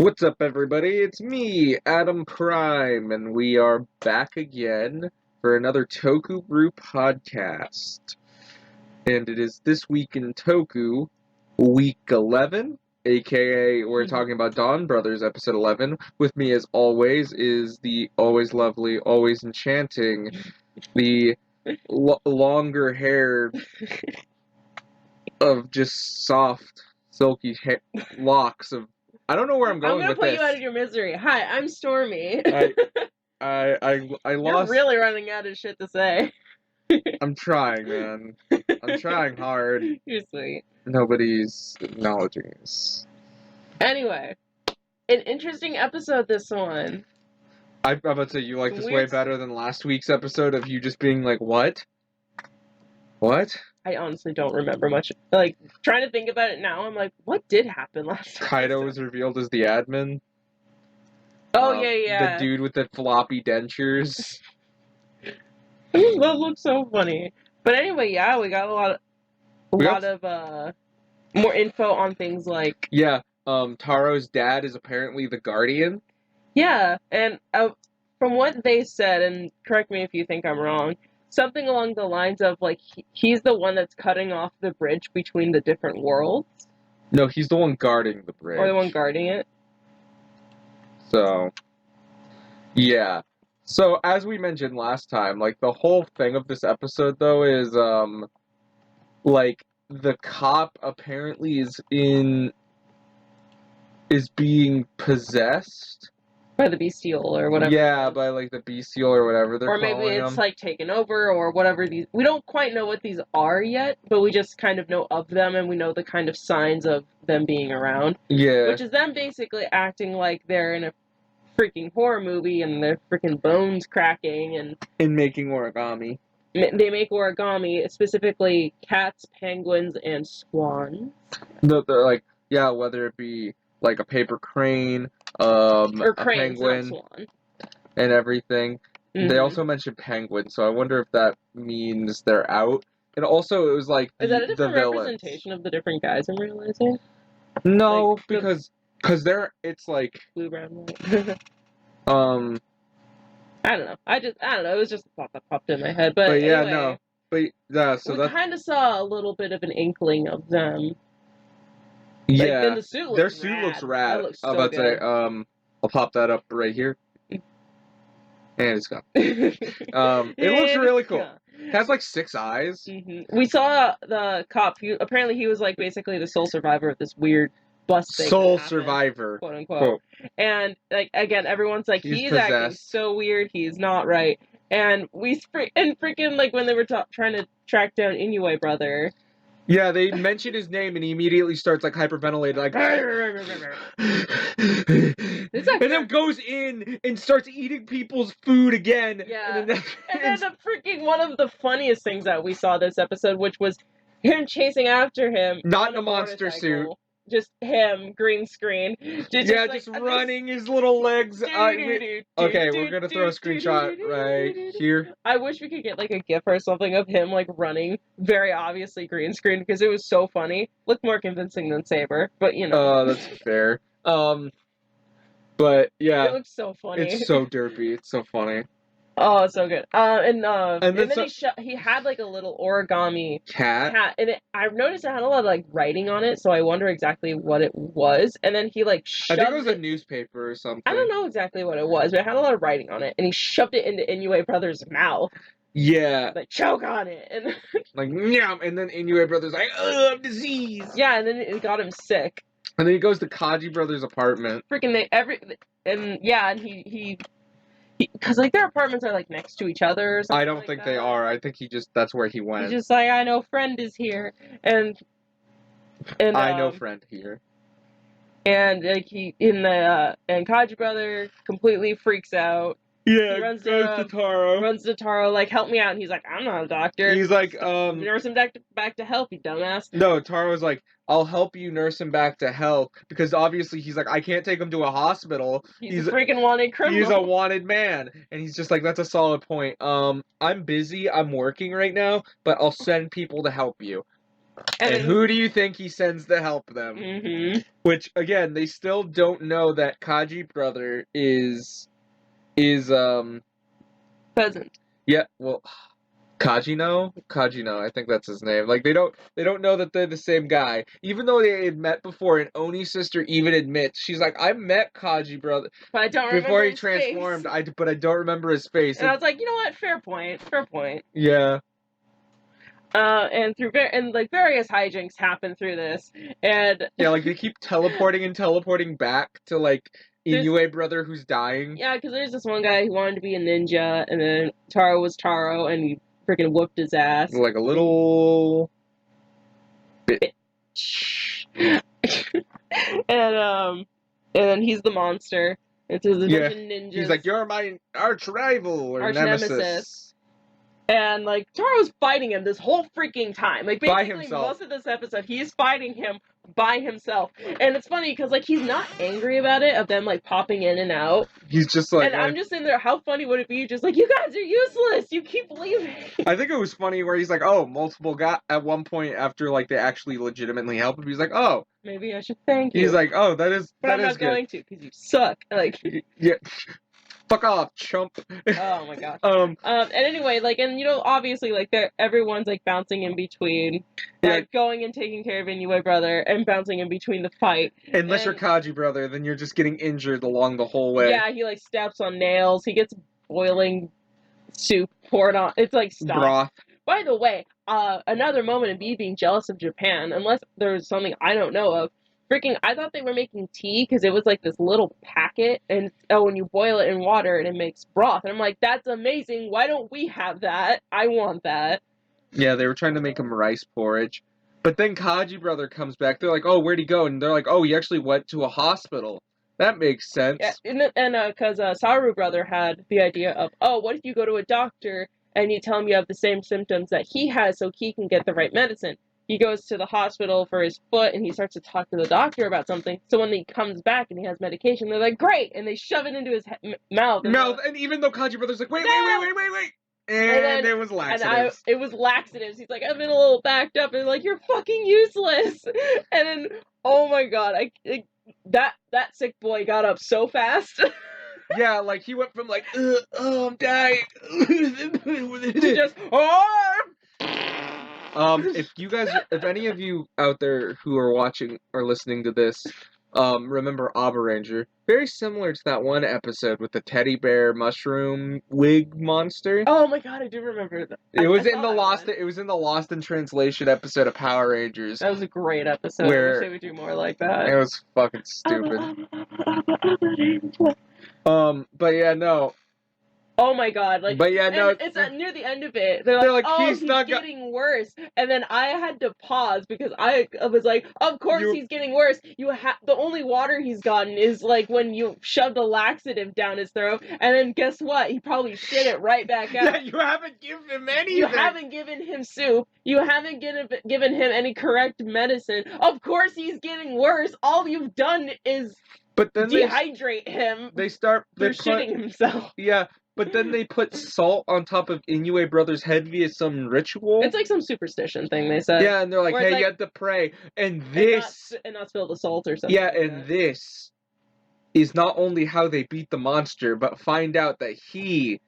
What's up, everybody? It's me, Adam Prime, and we are back again for another TokuBrew podcast. And it is This Week in Toku, week 11, aka we're talking about Donbrothers episode 11. With me, as always, is the always lovely, always enchanting, the longer-haired, of just soft, silky locks of... I don't know where I'm going with this. I'm gonna put you out of your misery. Hi, I'm Stormy. I lost... You're really running out of shit to say. I'm trying, man. I'm trying hard. You're sweet. Nobody's acknowledging us. Anyway, an interesting episode, this one. I'm about to say, you like this way better than last week's episode of you just being like, what? What? I honestly don't remember much. Like, trying to think about it now, I'm like, what did happen last time? Kaido was revealed as the admin. Oh, yeah. The dude with the floppy dentures. That looks so funny. But anyway, yeah, we got a lot of more info on things like... Yeah, Taro's dad is apparently the Guardian. Yeah, and from what they said, and correct me if you think I'm wrong, something along the lines of, like, he's the one that's cutting off the bridge between the different worlds. No, he's the one guarding the bridge. Or the one guarding it. So, yeah. So, as we mentioned last time, like, the whole thing of this episode, though, is, like, the cop apparently is being possessed. By the bestial or whatever. Yeah, by, like, the bestial or whatever they're calling them. Or maybe it's, like, taken over or whatever these... We don't quite know what these are yet, but we just kind of know of them and we know the kind of signs of them being around. Yeah. Which is them basically acting like they're in a freaking horror movie and their freaking bones cracking and making origami. They make origami, specifically cats, penguins, and swans. They're like, yeah, whether it be like a paper crane, or a penguin, not swan. And everything. Mm-hmm. They also mentioned penguin, so I wonder if that means they're out. And also, it was like is that a different representation of the different guys I'm realizing? No, like, because they're it's like blue, brown, white. I don't know. I don't know. It was just a thought that popped in my head. But yeah, anyway, no. But yeah, so we kind of saw a little bit of an inkling of them. Like, yeah, then the suit looks their suit looks rad. That looks so I'm about good. to say, I'll pop that up right here. And it's gone. It looks really cool. It has like 6 eyes. Mm-hmm. We saw the cop. Apparently, he was like basically the sole survivor of this weird bus thing. Sole survivor, quote unquote. And like again, everyone's like, he's acting so weird. He's not right. And freaking like when they were trying to track down Inoue brother. Yeah, they mention his name and he immediately starts like hyperventilating, like, and then goes in and starts eating people's food again. Yeah, and then the freaking one of the funniest things that we saw this episode, which was him chasing after him, not in a monster suit. Just him, green screen. Just running his little legs. Okay, we're gonna throw a screenshot right here. I wish we could get like a GIF or something of him like running, very obviously green screen, because it was so funny. Looked more convincing than Saber, but you know. Oh, that's fair. But yeah, it looks so funny. It's so derpy. It's so funny. Oh, it's so good. And then so, he had like a little origami cat, and I've noticed it had a lot of like writing on it, so I wonder exactly what it was. And then he like shoved I think it was a newspaper or something. I don't know exactly what it was, but it had a lot of writing on it, and he shoved it into Inoue brother's mouth. Yeah, like choke on it, and like yum, and then Inoue brother's like, "Ugh, I'm diseased." Yeah, and then it got him sick. And then he goes to Kaji brothers' apartment. Freaking he because like their apartments are like next to each other or something. I don't think they are. I think that's where he went. He's just like, I know friend is here, and I know friend here. And like and Kaji brother completely freaks out. Yeah, he runs to Taro, like, help me out, and he's like, I'm not a doctor. He's like, nurse him back to health, you dumbass. No, Taro's like, I'll help you nurse him back to health, because obviously he's like, I can't take him to a hospital. He's a freaking wanted criminal. He's a wanted man, and he's just like, that's a solid point. I'm busy, I'm working right now, but I'll send people to help you. And who do you think he sends to help them? Mm-hmm. Which, again, they still don't know that Kaji brother is Peasant. yeah, well, Kajino, I think that's his name. Like they don't know that they're the same guy, even though they had met before. And Oni's sister even admits, she's like, I met Kaji brother, but I don't before remember he his transformed. face. But I don't remember his face. And I was like, you know what? Fair point. Yeah. And through various hijinks happen through this, and yeah, like they keep teleporting back to like Inoue brother who's dying. Yeah, because there's this one guy who wanted to be a ninja, and then Taro was Taro, and he freaking whooped his ass. Like a little bitch. and then he's the monster. And so there's a bunch of ninjas. He's like, you're my arch rival or arch nemesis. And like Taro's fighting him this whole freaking time. Like By basically himself. most of this episode, he's fighting him by himself. And it's funny because like he's not angry about it of them like popping in and out. He's just like, and I'm just in there. How funny would it be? Just like, you guys are useless. You keep leaving. I think it was funny where he's like, oh, multiple guys at one point after like they actually legitimately help him. He's like, oh, maybe I should thank you. He's like, oh, that is. But that I'm not is good. going to because you suck. Like, yeah. Fuck off, chump. Oh my god. And anyway, like, and you know, obviously, like, everyone's like bouncing in between, like, going and taking care of Inoue brother, and bouncing in between the fight. Unless you're Kaji brother, then you're just getting injured along the whole way. Yeah, he like steps on nails. He gets boiling soup poured on. It's like stock. Broth. By the way, another moment of me being jealous of Japan, unless there's something I don't know of. Freaking, I thought they were making tea because it was like this little packet, and when you boil it in water and it makes broth. And I'm like, that's amazing. Why don't we have that? I want that. Yeah, they were trying to make him rice porridge. But then Kaji brother comes back. They're like, oh, where'd he go? And they're like, oh, he actually went to a hospital. That makes sense. Yeah, and because Saru brother had the idea of, oh, what if you go to a doctor and you tell him you have the same symptoms that he has so he can get the right medicine? He goes to the hospital for his foot and he starts to talk to the doctor about something. So when he comes back and he has medication, they're like, great! And they shove it into his mouth. And even though Kaji brother's like, wait. And it was laxatives. It was laxatives. He's like, I've been a little backed up. And they're like, you're fucking useless. And then, oh my god, that sick boy got up so fast. Yeah, like he went from like, I'm dying, to just, if any of you out there who are watching or listening to this, remember Abba Ranger, very similar to that one episode with the teddy bear mushroom wig monster. Oh my god, I do remember that. It was in the Lost in Translation episode of Power Rangers. That was a great episode. I wish they would do more like that. It was fucking stupid. But yeah, no. Oh my god, like, but yeah, no, it's near the end of it. They're like, oh, he's getting worse. And then I had to pause because I was like, of course he's getting worse. The only water he's gotten is like when you shoved a laxative down his throat, and then guess what? He probably shit it right back out. Yeah, you haven't given him anything. You haven't given him soup. You haven't given him any correct medicine. Of course he's getting worse. All you've done is dehydrate him. They're shitting himself. Yeah. But then they put salt on top of Inoue brother's head via some ritual. It's like some superstition thing, they said. Yeah, and they're like, hey, like, you have to pray. And this... And not spill the salt or something. Yeah, and this is not only how they beat the monster, but find out that he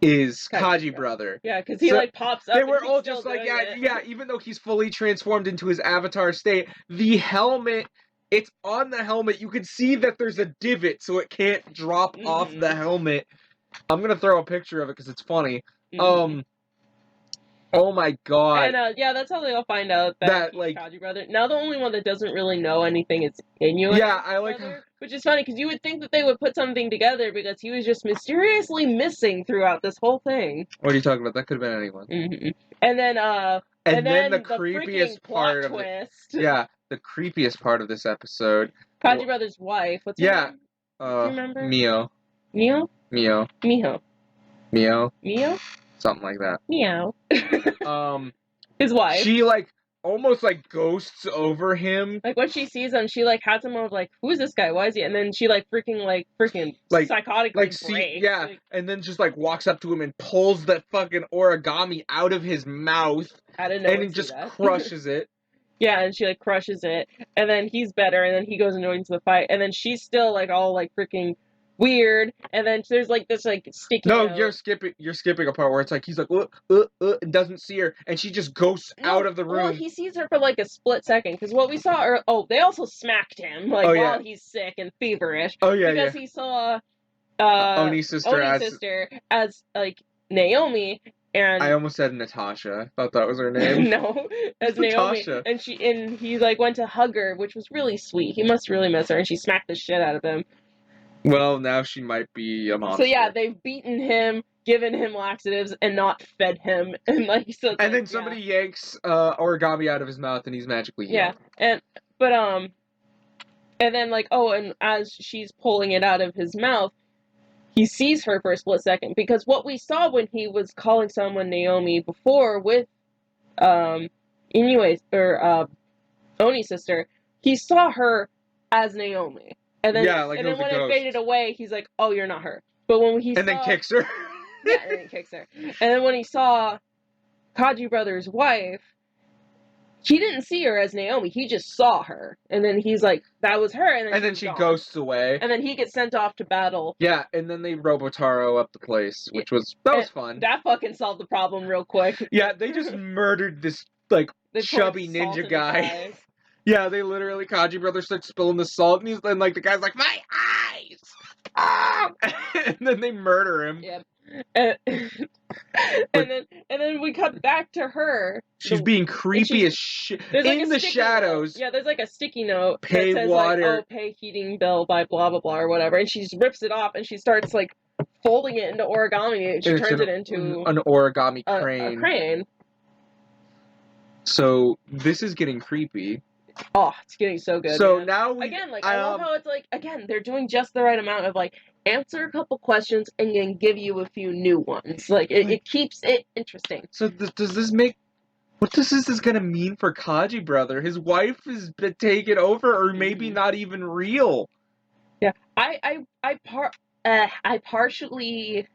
is Kaji brother. Yeah, because he like pops up. They were all just like, yeah, even though he's fully transformed into his avatar state, the helmet... It's on the helmet. You can see that there's a divot, so it can't drop off the helmet. I'm gonna throw a picture of it because it's funny. Oh my god. And yeah, that's how they all find out that he's like Kaji brother. Now the only one that doesn't really know anything is Inoue. Yeah, I like brother, which is funny because you would think that they would put something together because he was just mysteriously missing throughout this whole thing. What are you talking about? That could have been anyone. And then and then the creepiest part of it. Yeah, the creepiest part of this episode. Kaji brother's wife. What's her name? Do you remember? Mio. Miho. Something like that. Meow. His wife. She like almost like ghosts over him. Like when she sees him, she like has him of like, who's this guy? Why is he? And then she like freaking psychotically breaks. Like, and then just like walks up to him and pulls that fucking origami out of his mouth. I didn't know. And it just crushes it. Yeah, and she like crushes it, and then he's better, and then he goes into the fight, and then she's still like all like freaking weird, and then there's like this like sticky. No, you're skipping a part where it's like he's like and doesn't see her, and she just goes out of the room. Well, he sees her for like a split second, because what we saw, they also smacked him like while he's sick and feverish. Oh yeah, because he saw Oni's sister as like Naomi. And I almost said Natasha. I thought that was her name. No, as Naomi. And he like went to hug her, which was really sweet. He must really miss her, and she smacked the shit out of him. Well, now she might be a monster. So yeah, they've beaten him, given him laxatives, and not fed him, and like so. And then somebody yanks origami out of his mouth, and he's magically healed. Yeah, and then like and as she's pulling it out of his mouth, he sees her for a split second, because what we saw when he was calling someone Naomi before with Oni's sister, he saw her as Naomi. And then, and then when it faded away, he's like, "Oh, you're not her." But when then kicks her. Yeah, and then kicks her. And then when he saw Kaji Brother's wife, he didn't see her as Naomi. He just saw her, and then he's like, "That was her." And then she ghosts away. And then he gets sent off to battle. Yeah, and then they Robotaro up the place, which was fun. That fucking solved the problem real quick. Yeah, they just murdered this like chubby ninja guy. Yeah, they literally, Kaji Brothers start spilling the salt, and like the guy's like, "My eyes!" Ah! And then they murder him. Yep. And then we cut back to her. She's being creepy as shit in the shadows. Yeah, there's like a sticky note pay that says water. like, pay heating bill by blah blah blah or whatever, and she rips it off and she starts like folding it into origami. And she turns it into an origami crane. A crane. So this is getting creepy. Oh, it's getting so good. So man. now I love how it's like, they're doing just the right amount of like answer a couple questions and then give you a few new ones. Like it keeps it interesting. So does this make? What does this is gonna mean for Kaji Brother? His wife has been taken over, or maybe not even real. Yeah, I partially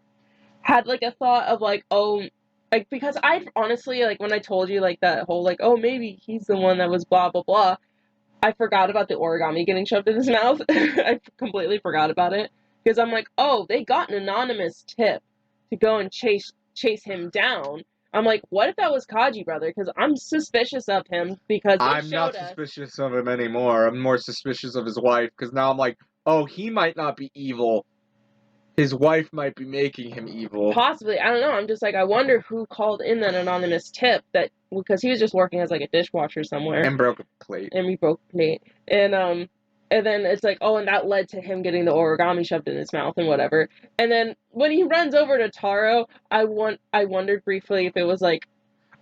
had like a thought of like, like, because I honestly, like, when I told you, like, that whole, like, maybe he's the one that was blah, blah, blah, I forgot about the origami getting shoved in his mouth. I completely forgot about it. Because I'm like, they got an anonymous tip to go and chase him down. I'm like, what if that was Kaji Brother? Because I'm suspicious of him, because I'm not suspicious of him anymore. I'm more suspicious of his wife, because now I'm like, he might not be evil. His wife might be making him evil. Possibly. I don't know. I'm just like, I wonder who called in that anonymous tip, because he was just working as like a dishwasher somewhere. And broke a plate. And we broke a plate. And then it's like, and that led to him getting the origami shoved in his mouth and whatever. And then when he runs over to Taro, I wondered briefly if it was like,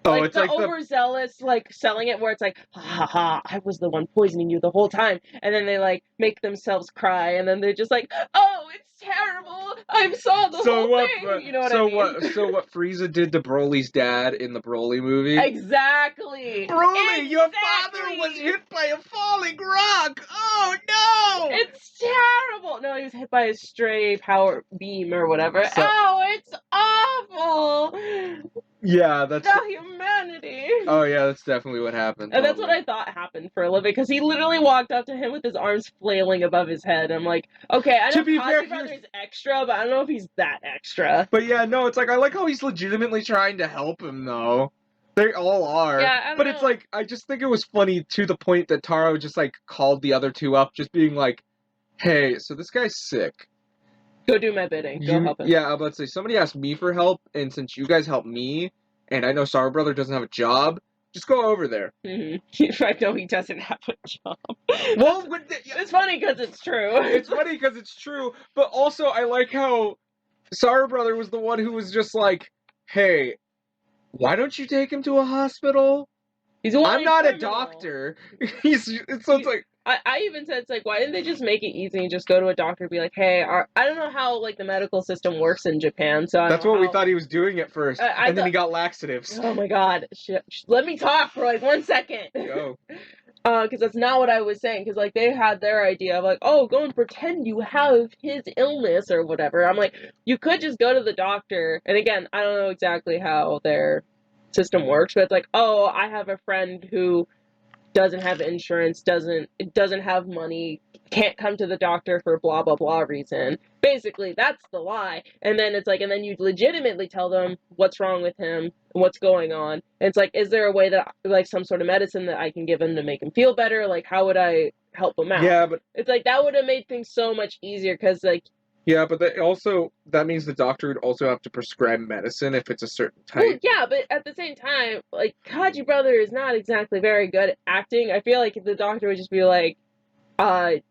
it's like the overzealous, like, selling it where it's like, ha ha, I was the one poisoning you the whole time. And then they, like, make themselves cry, and then they're just like, it's terrible, I saw the whole thing, you know what I mean? So what Frieza did to Broly's dad in the Broly movie? Exactly! Broly, your father was hit by a falling rock! Oh, no! It's terrible! No, he was hit by a stray power beam or whatever. It's awful! Yeah, that's the humanity. Oh yeah, that's definitely what happened. And that's what I thought happened for a living, because he literally walked up to him with his arms flailing above his head. I'm like, okay, I know Kaji Brother's extra, but I don't know if he's that extra. But yeah, no, it's like, I like how he's legitimately trying to help him, though. They all are. Yeah, but it's like, I just think it was funny to the point that Taro just like called the other two up, just being like, hey, so this guy's sick. Go do my bidding. Go help him. Yeah, I was about to say, somebody asked me for help, and since you guys helped me, and I know Sorrow Brother doesn't have a job, just go over there. Mm-hmm. I know he doesn't have a job. Well, it's funny because it's true. It's funny because it's true, but also I like how Sorrow Brother was the one who was just like, hey, why don't you take him to a hospital? I'm not a doctor. It's like... I even said, it's like, why didn't they just make it easy and just go to a doctor and be like, hey, I don't know how, like, the medical system works in Japan, so I That's don't what know we thought he was doing at first, and then he got laxatives. Oh my god, let me talk for, like, 1 second. Go. Because that's not what I was saying, because, like, they had their idea of, like, oh, go and pretend you have his illness or whatever. I'm like, you could just go to the doctor, and again, I don't know exactly how their system works, but it's like, oh, I have a friend who doesn't have insurance, doesn't have money, can't come to the doctor for blah blah blah reason. Basically, that's the lie. And then it's like, and then you legitimately tell them what's wrong with him, what's going on. And it's like, is there a way that, like, some sort of medicine that I can give him to make him feel better? Like, how would I help him out? Yeah, but it's like, that would have made things so much easier, because, like, yeah, but that means the doctor would also have to prescribe medicine if it's a certain type. well, yeah, but at the same time, like, Kaji brother is not exactly very good at acting. I feel like the doctor would just be like,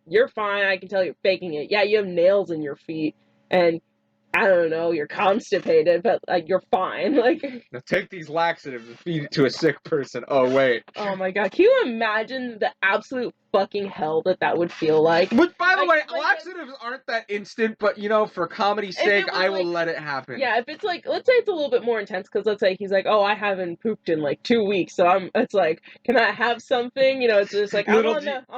you're fine, I can tell you're faking it. Yeah, you have nails in your feet, and I don't know, you're constipated, but, like, you're fine. Like, now take these laxatives and feed it to a sick person. Oh, wait. oh my god, can you imagine the absolute fucking hell that would feel like? But, by the way, like, laxatives aren't that instant, but, for comedy's sake, I will let it happen. Yeah, if it's like, let's say it's a little bit more intense, because let's say he's like, oh, I haven't pooped in, like, 2 weeks, so it's like, can I have something? It's just like, I'm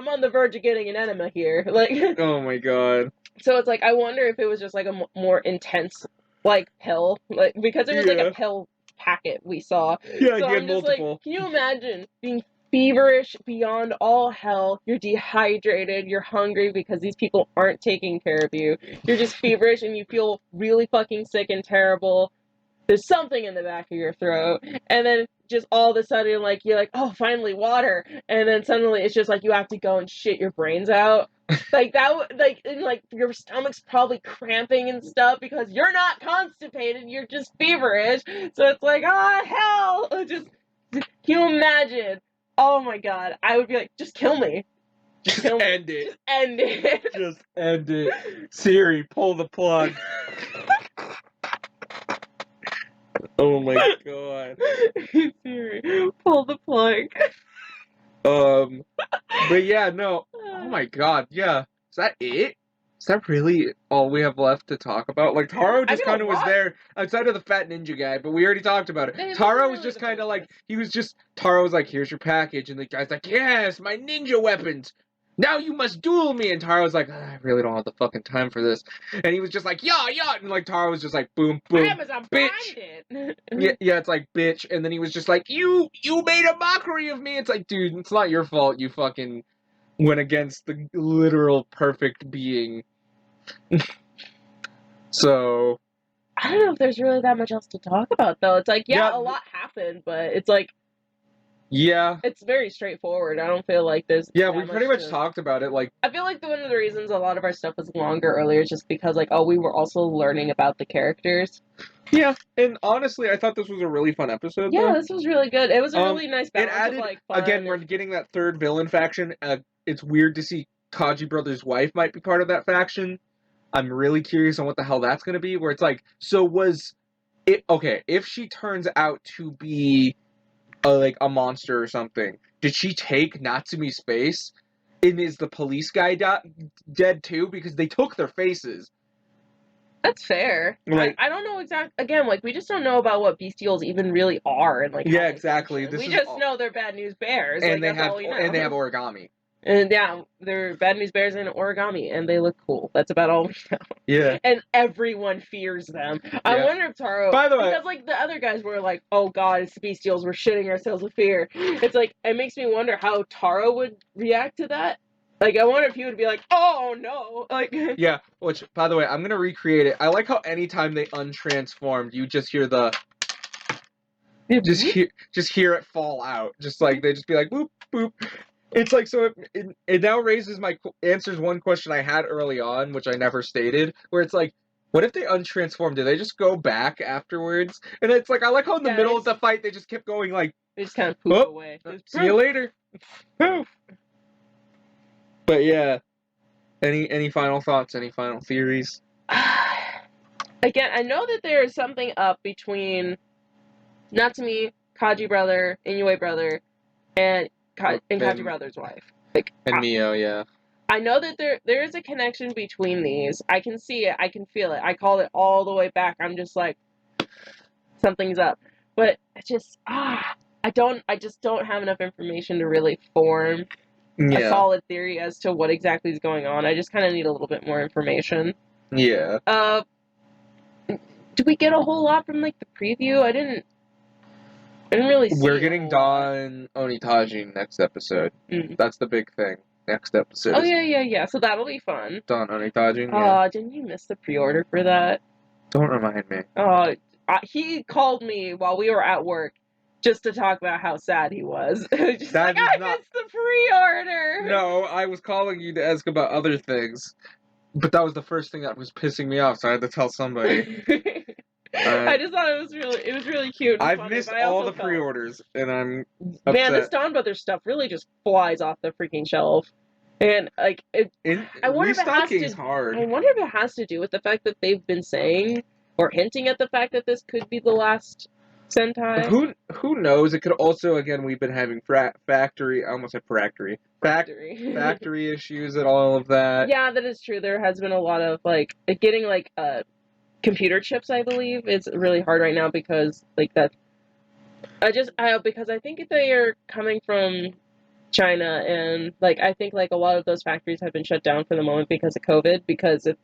on the verge of getting an enema here. Like, oh my god. So it's like, I wonder if it was just like a more intense, like, pill, like, because it was like a pill packet we saw. Yeah, so you I'm had just multiple. like, can you imagine being feverish beyond all hell? You're dehydrated, you're hungry because these people aren't taking care of you. You're just feverish and you feel really fucking sick and terrible. There's something in the back of your throat, and then just all of a sudden, like, you're like, oh, finally water, and then suddenly it's just like you have to go and shit your brains out. Like, that, like, and, like, your stomach's probably cramping and stuff because you're not constipated, you're just feverish. So it's like, oh, hell! Can you imagine? Oh my god, I would be like, just kill me. Just end it. Just end it. Just end it. Siri, pull the plug. Oh my god. Siri, pull the plug. But yeah, no. Oh my god, yeah. Is that it? Is that really all we have left to talk about? Like, Taro just kind of was there outside of the fat ninja guy, but we already talked about it. Taro was just kind of like, Taro was like, here's your package, and the guy's like, yes, my ninja weapons! Now you must duel me! And Taro was like, I really don't have the fucking time for this. And he was just like, yeah, and like, Taro was just like, boom, boom, Amazon bitch! yeah, it's like, bitch, and then he was just like, you made a mockery of me! It's like, dude, it's not your fault, you fucking went against the literal perfect being. So I don't know if there's really that much else to talk about, though. It's like, yeah, a lot happened, but it's like, yeah, it's very straightforward. I don't feel like there's we pretty much talked about it. Like, I feel like one of the reasons a lot of our stuff was longer earlier is just because, like, we were also learning about the characters. Yeah, and honestly, I thought this was a really fun episode. Yeah, this was really good. It was a really nice balance. It added, of, like, fun again, we're getting that third villain faction. It's weird to see Kaji Brothers' wife might be part of that faction. I'm really curious on what the hell that's going to be, where it's like, so was it, okay, if she turns out to be like a monster or something, did she take Natsumi's space? And is the police guy dead too? Because they took their faces. That's fair. Like, I don't know exactly. Again, like, we just don't know about what bestials even really are, and like. Yeah, exactly. We just know they're bad news bears, and like, they have origami. And yeah, they're bad news bears and origami, and they look cool. That's about all we know. Yeah. And everyone fears them. Yeah. I wonder if Taro. By the way, because like the other guys were like, "Oh God, it's bestials. We're shitting ourselves with fear." It's like, it makes me wonder how Taro would react to that. Like, I wonder if he would be like, oh, no, like... Yeah, which, by the way, I'm gonna recreate it. I like how anytime they untransformed, you just hear the... Just hear it fall out. Just like, they just be like, boop, boop. It's like, so it now answers one question I had early on, which I never stated, where it's like, what if they untransformed? Do they just go back afterwards? And it's like, I like how in the middle of the fight, they just kept going like... They just kind of poof away. See you later. Poof. But yeah, any final thoughts? Any final theories? Again, I know that there is something up between Natsumi, Kaji brother, Inoue brother, and Kaji brother's wife. Like, And Mio, yeah. I know that there is a connection between these. I can see it. I can feel it. I called it all the way back. I'm just like, something's up. But I just don't have enough information to really form a Yeah. solid theory as to what exactly is going on. I just kind of need a little bit more information. Yeah. Do we get a whole lot from like the preview? I didn't really see. We're getting Don Onitaji next episode. That's the big thing. Next episode. Oh yeah. So that'll be fun. Don Onitaji. Yeah. Didn't you miss the pre-order for that? Don't remind me. He called me while we were at work just to talk about how sad he was. Just that like, I missed the pre-order. No, I was calling you to ask about other things, but that was the first thing that was pissing me off, so I had to tell somebody. I just thought it was really cute. I've missed all the pre-orders, and I'm upset. Man, this Donbrothers stuff really just flies off the freaking shelf. And like, I wonder if it has to. Hard. I wonder if it has to do with the fact that they've been saying or hinting at the fact that this could be the last Sentai. Who knows? It could also, again, we've been having factory issues and all of that. Yeah, that is true. There has been a lot of like getting like computer chips. I believe it's really hard right now because like that. Because I think they are coming from China, and like I think like a lot of those factories have been shut down for the moment because of COVID. Because if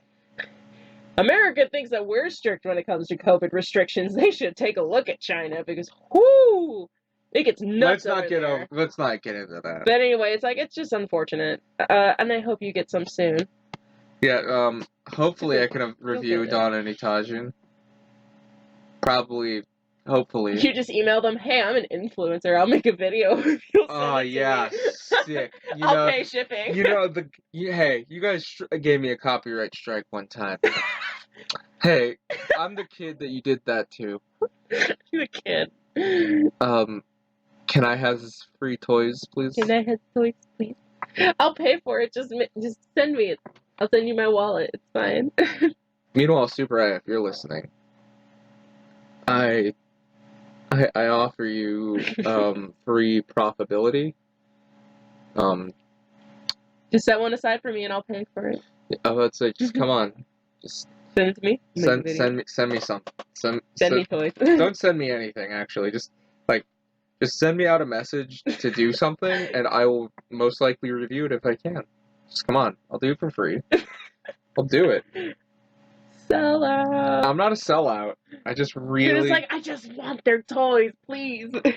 America thinks that we're strict when it comes to COVID restrictions, they should take a look at China because whoo, it gets nuts. Let's not get into that. But anyway, it's just unfortunate, and I hope you get some soon. Yeah, hopefully I can review Don Onitaji. Hopefully. You just email them, hey, I'm an influencer, I'll make a video. Oh, yeah, sick. I'll pay shipping. Hey, you guys gave me a copyright strike one time. Hey, I'm the kid that you did that to. You're the kid. Can I have free toys, please? Can I have toys, please? I'll pay for it, just send me it. I'll send you my wallet, it's fine. Meanwhile, Super A, if you're listening, I offer you free profitability. Just set one aside for me and I'll pay for it. I would say, just come on, just send it to me. Send me some. Send me toys. Don't send me anything. Actually, just send me out a message to do something, and I will most likely review it if I can. Just come on, I'll do it for free. I'll do it. Sellout. I'm not a sellout. I just really. You're just like, I just want their toys, please. It's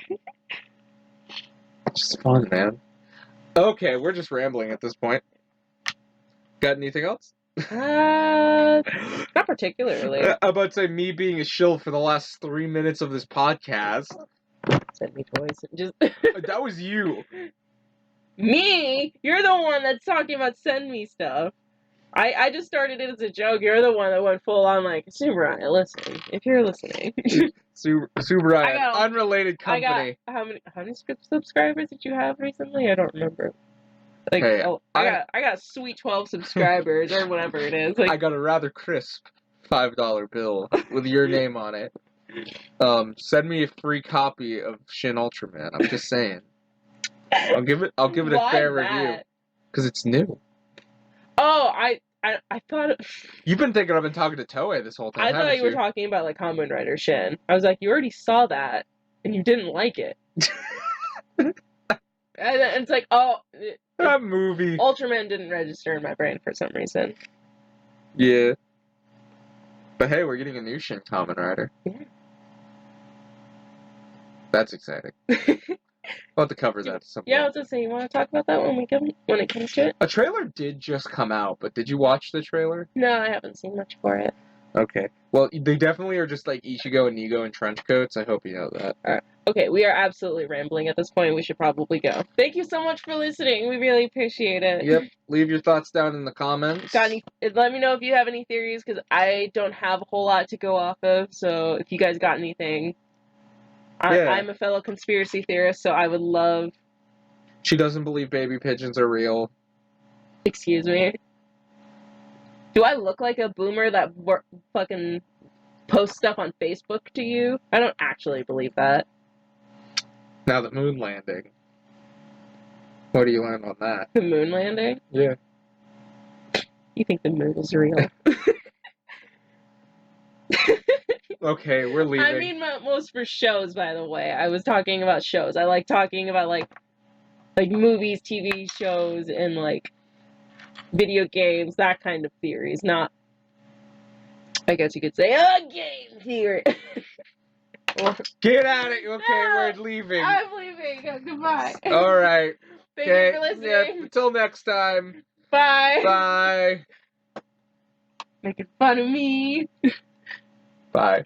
just fun, man. Okay, we're just rambling at this point. Got anything else? Not particularly. I'm about to say me being a shill for the last 3 minutes of this podcast. Send me toys. Just that was you. Me? You're the one that's talking about send me stuff. I just started it as a joke. You're the one that went full on like, Subaru, listen. If you're listening. Subaru, unrelated company. How many subscribers did you have recently? I don't remember. Like, hey, I got sweet 12 subscribers or whatever it is. Like, I got a rather crisp $5 bill with your name on it. Send me a free copy of Shin Ultraman. I'm just saying. I'll give it a fair review because it's new. Oh, I thought you've been thinking I've been talking to Toei this whole time. I thought you were talking about like Kamen Rider Shin. I was like, you already saw that and you didn't like it. And it's like, that movie. Ultraman didn't register in my brain for some reason. Yeah. But hey, we're getting a new Shin Kamen Rider. Yeah. That's exciting. We'll have to cover that at some point. Yeah, I was gonna say, you want to talk about that when it comes to it? A trailer did just come out, but did you watch the trailer? No, I haven't seen much for it. Okay. Well, they definitely are just like Ichigo and Nigo in trench coats. I hope you know that. All right. Okay, we are absolutely rambling at this point. We should probably go. Thank you so much for listening. We really appreciate it. Yep. Leave your thoughts down in the comments. Let me know if you have any theories, because I don't have a whole lot to go off of. So if you guys got anything, I'm a fellow conspiracy theorist, so I would love. She doesn't believe baby pigeons are real. Excuse me. Do I look like a boomer that fucking posts stuff on Facebook to you? I don't actually believe that. Now the moon landing. What do you learn on that? The moon landing? Yeah. You think the moon is real? Okay, we're leaving. I mean, most for shows, by the way. I was talking about shows. I like talking about, like movies, TV shows, and, like, video games, that kind of theories. Not, I guess you could say, game theory. Get out of here. Okay, we're leaving. I'm leaving. Goodbye. All right. Thank you for listening. Yeah, until next time. Bye. Bye. Making fun of me. Bye.